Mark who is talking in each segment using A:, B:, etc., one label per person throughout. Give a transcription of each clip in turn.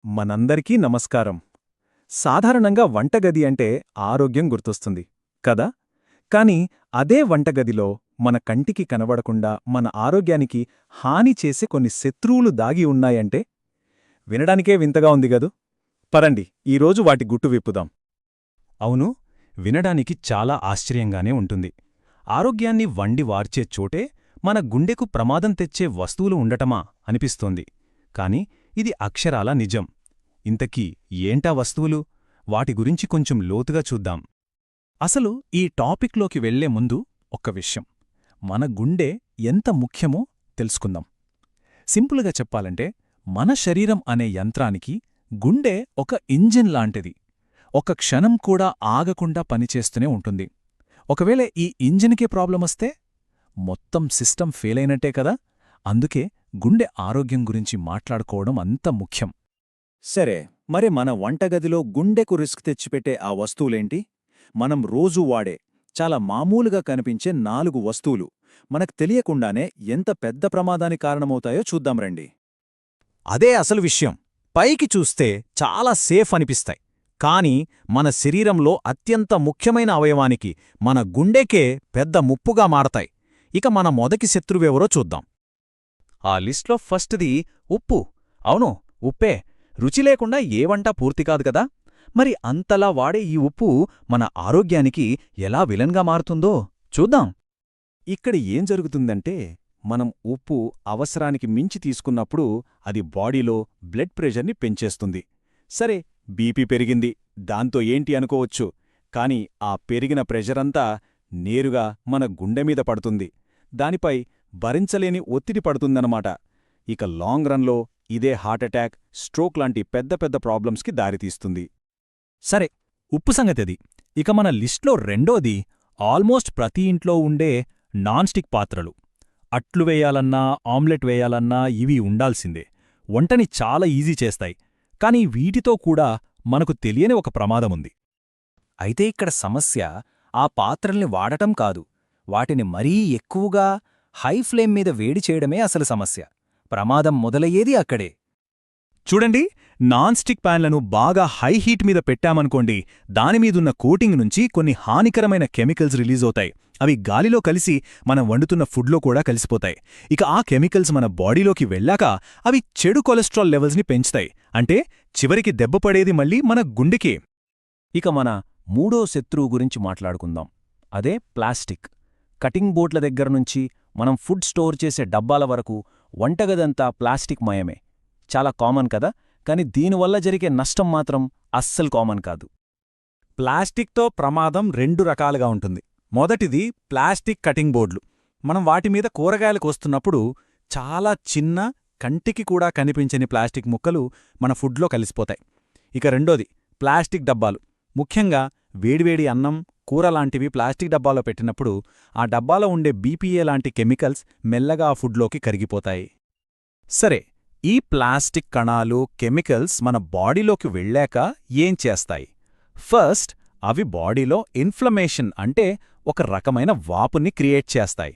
A: మనందరికీ నమస్కారం. సాధారణంగా వంటగది అంటే ఆరోగ్యం గుర్తొస్తుంది కదా. కాని అదే వంటగదిలో మన కంటికి కనబడకుండా మన ఆరోగ్యానికి హాని చేసే కొన్ని శత్రువులు దాగి ఉన్నాయంటే వినడానికే వింతగా ఉంది గదు. పరండి, ఈరోజు వాటి గుట్టు విప్పుదాం.
B: అవును, వినడానికి చాలా ఆశ్చర్యంగానే ఉంటుంది. ఆరోగ్యాన్ని వండి వార్చే చోటే మన గుండెకు ప్రమాదం తెచ్చే వస్తువులు ఉండటమా అనిపిస్తోంది. కాని ఇది అక్షరాల నిజం. ఇంతకీ ఏంటా వస్తువులు? వాటి గురించి కొంచెం లోతుగా చూద్దాం.
A: అసలు ఈ టాపిక్లోకి వెళ్లే ముందు ఒక్క విషయం, మన గుండె ఎంత ముఖ్యమో తెలుసుకుందాం. సింపుల్గా చెప్పాలంటే మన శరీరం అనే యంత్రానికి గుండె ఒక ఇంజిన్ లాంటిది. ఒక క్షణం కూడా ఆగకుండా పనిచేస్తూనే ఉంటుంది. ఒకవేళ ఈ ఇంజిన్కే ప్రాబ్లమొస్తే మొత్తం సిస్టమ్ ఫెయిలైనట్టే కదా. అందుకే గుండె ఆరోగ్యం గురించి మాట్లాడుకోవడం అంత ముఖ్యం.
C: సరే, మరి మన వంటగదిలో గుండెకు రిస్క్ తెచ్చిపెట్టే ఆ వస్తువులేంటి? మనం రోజూ వాడే, చాలా మామూలుగా కనిపించే 4 వస్తువులు మనకు తెలియకుండానే ఎంత పెద్ద ప్రమాదానికి కారణమవుతాయో చూద్దాం రండి.
B: అదే అసలు విషయం. పైకి చూస్తే చాలా సేఫ్ అనిపిస్తాయి, కాని మన శరీరంలో అత్యంత ముఖ్యమైన అవయవానికి, మన గుండెకే పెద్ద ముప్పుగా మారతాయి. ఇక మన మొదటి శత్రువెవరో చూద్దాం. ఆ లిస్ట్లో ఫస్ట్ది ఉప్పు. అవును, ఉప్పే. రుచి లేకుండా ఏ వంట పూర్తికాదు కదా. మరి అంతలా వాడే ఈ ఉప్పు మన ఆరోగ్యానికి ఎలా విలన్గా మారుతుందో చూద్దాం.
A: ఇక్కడ ఏం జరుగుతుందంటే, మనం ఉప్పు అవసరానికి మించి తీసుకున్నప్పుడు అది బాడీలో బ్లడ్ ప్రెషర్ని పెంచేస్తుంది. సరే, బీపీ పెరిగింది, దాంతో ఏంటి అనుకోవచ్చు. కాని ఆ పెరిగిన ప్రెషరంతా నేరుగా మన గుండెమీద పడుతుంది. దానిపై భరించలేని ఒత్తిడి పడుతుందన్నమాట. ఇక లాంగ్ రన్లో ఇదే హార్ట్అటాక్, స్ట్రోక్ లాంటి పెద్ద పెద్ద ప్రాబ్లమ్స్కి దారితీస్తుంది.
B: సరే, ఉప్పు సంగతిది. ఇక మన లిస్ట్లో రెండోది ఆల్మోస్ట్ ప్రతి ఇంట్లో ఉండే నాన్ స్టిక్ పాత్రలు. అట్లు వేయాలన్నా, ఆమ్లెట్ వేయాలన్నా ఇవి ఉండాల్సిందే. వంటని చాలా ఈజీ చేస్తాయి. కాని వీటితో కూడా మనకు తెలియని ఒక ప్రమాదముంది.
C: అయితే ఇక్కడ సమస్య ఆ పాత్రల్ని వాడటం కాదు, వాటిని మరీ ఎక్కువగా హై ఫ్లేమ్ మీద వేడి చేయడమే అసలు సమస్య. ప్రమాదం మొదలయ్యేది అక్కడే.
B: చూడండి, నాన్ స్టిక్ ప్యాన్లను బాగా హై హీట్ మీద పెట్టామనుకోండి, దానిమీదున్న కోటింగ్ నుంచి కొన్ని హానికరమైన కెమికల్స్ రిలీజవుతాయి. అవి గాలిలో కలిసి మనం వండుతున్న ఫుడ్లో కూడా కలిసిపోతాయి. ఇక ఆ కెమికల్స్ మన బాడీలోకి వెళ్ళాక అవి చెడు కొలెస్ట్రాల్ లెవెల్స్ని పెంచుతాయి. అంటే చివరికి దెబ్బపడేది మళ్ళీ మన గుండెకే.
A: ఇక మన మూడో శత్రువు గురించి మాట్లాడుకుందాం. అదే ప్లాస్టిక్. కటింగ్ బోర్డ్ల దగ్గరనుంచి మనం ఫుడ్ స్టోర్ చేసే డబ్బాల వరకు వంటగదంతా ప్లాస్టిక్ మయమే. చాలా కామన్ కదా, కాని దీనివల్ల జరిగే నష్టం మాత్రం అస్సలు కామన్ కాదు.
B: ప్లాస్టిక్తో ప్రమాదం 2 రకాలుగా ఉంటుంది. మొదటిది ప్లాస్టిక్ కటింగ్ బోర్డులు. మనం వాటిమీద కూరగాయలు కోస్తున్నప్పుడు చాలా చిన్న, కంటికి కూడా కనిపించని ప్లాస్టిక్ ముక్కలు మన ఫుడ్లో కలిసిపోతాయి. ఇక రెండోది ప్లాస్టిక్ డబ్బాలు. ముఖ్యంగా వేడివేడి అన్నం, కూర లాంటివి ప్లాస్టిక్ డబ్బాలో పెట్టినప్పుడు ఆ డబ్బాలో ఉండే బీపీఏ లాంటి కెమికల్స్ మెల్లగా ఆ ఫుడ్లోకి కరిగిపోతాయి.
A: సరే, ఈ ప్లాస్టిక్ కణాలు, కెమికల్స్ మన బాడీలోకి వెళ్ళాక ఏం చేస్తాయి? ఫస్ట్, అవి బాడీలో ఇన్ఫ్లమేషన్ అంటే ఒక రకమైన వాపుని క్రియేట్ చేస్తాయి.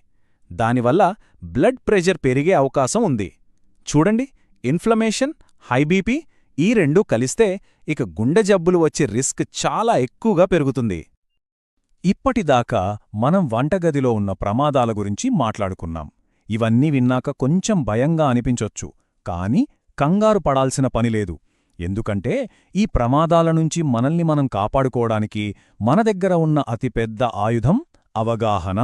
A: దానివల్ల బ్లడ్ ప్రెషర్ పెరిగే అవకాశం ఉంది. చూడండి, ఇన్ఫ్లమేషన్, హై బీపీ ఈ రెండూ కలిస్తే ఇక గుండె జబ్బులు వచ్చే రిస్క్ చాలా ఎక్కువగా పెరుగుతుంది. ఇప్పటిదాకా మనం వంటగదిలో ఉన్న ప్రమాదాల గురించి మాట్లాడుకున్నాం. ఇవన్నీ విన్నాక కొంచెం భయంగా అనిపించొచ్చు, కాని కంగారు పడాల్సిన పనిలేదు. ఎందుకంటే ఈ ప్రమాదాల నుంచి మనల్ని మనం కాపాడుకోవడానికి మన దగ్గర ఉన్న అతిపెద్ద ఆయుధం అవగాహన.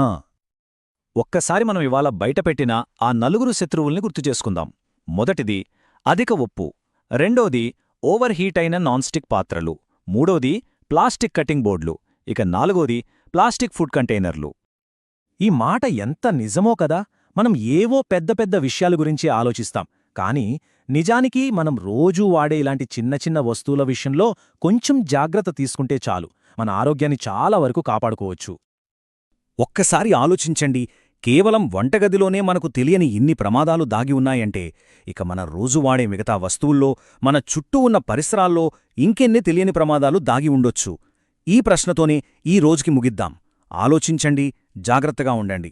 C: ఒక్కసారి మనం ఇవాళ బయటపెట్టిన ఆ 4 శత్రువుల్ని గుర్తుచేసుకుందాం. మొదటిది అధిక ఉప్పు, రెండోది ఓవర్ హీట్ అయిన నాన్ స్టిక్ పాత్రలు, మూడోది ప్లాస్టిక్ కటింగ్ బోర్డులు, ఇక నాలుగోది ప్లాస్టిక్ ఫుడ్ కంటైనర్లు.
A: ఈ మాట ఎంత నిజమో కదా. మనం ఏవో పెద్ద పెద్ద విషయాల గురించి ఆలోచిస్తాం, కానీ నిజానికి మనం రోజూ వాడే ఇలాంటి చిన్న చిన్న వస్తువుల విషయంలో కొంచెం జాగ్రత్త తీసుకుంటే చాలు, మన ఆరోగ్యాన్ని చాలా వరకు కాపాడుకోవచ్చు.
B: ఒక్కసారి ఆలోచించండి, కేవలం వంటగదిలోనే మనకు తెలియని ఇన్ని ప్రమాదాలు దాగి ఉన్నాయంటే ఇక మన రోజు వాడే మిగతా వస్తువుల్లో, మన చుట్టూ ఉన్న పరిసరాల్లో ఇంకెన్ని తెలియని ప్రమాదాలు దాగి ఉండొచ్చు. ఈ ప్రశ్నతోనే ఈ రోజుకి ముగిద్దాం. ఆలోచించండి, జాగ్రత్తగా ఉండండి.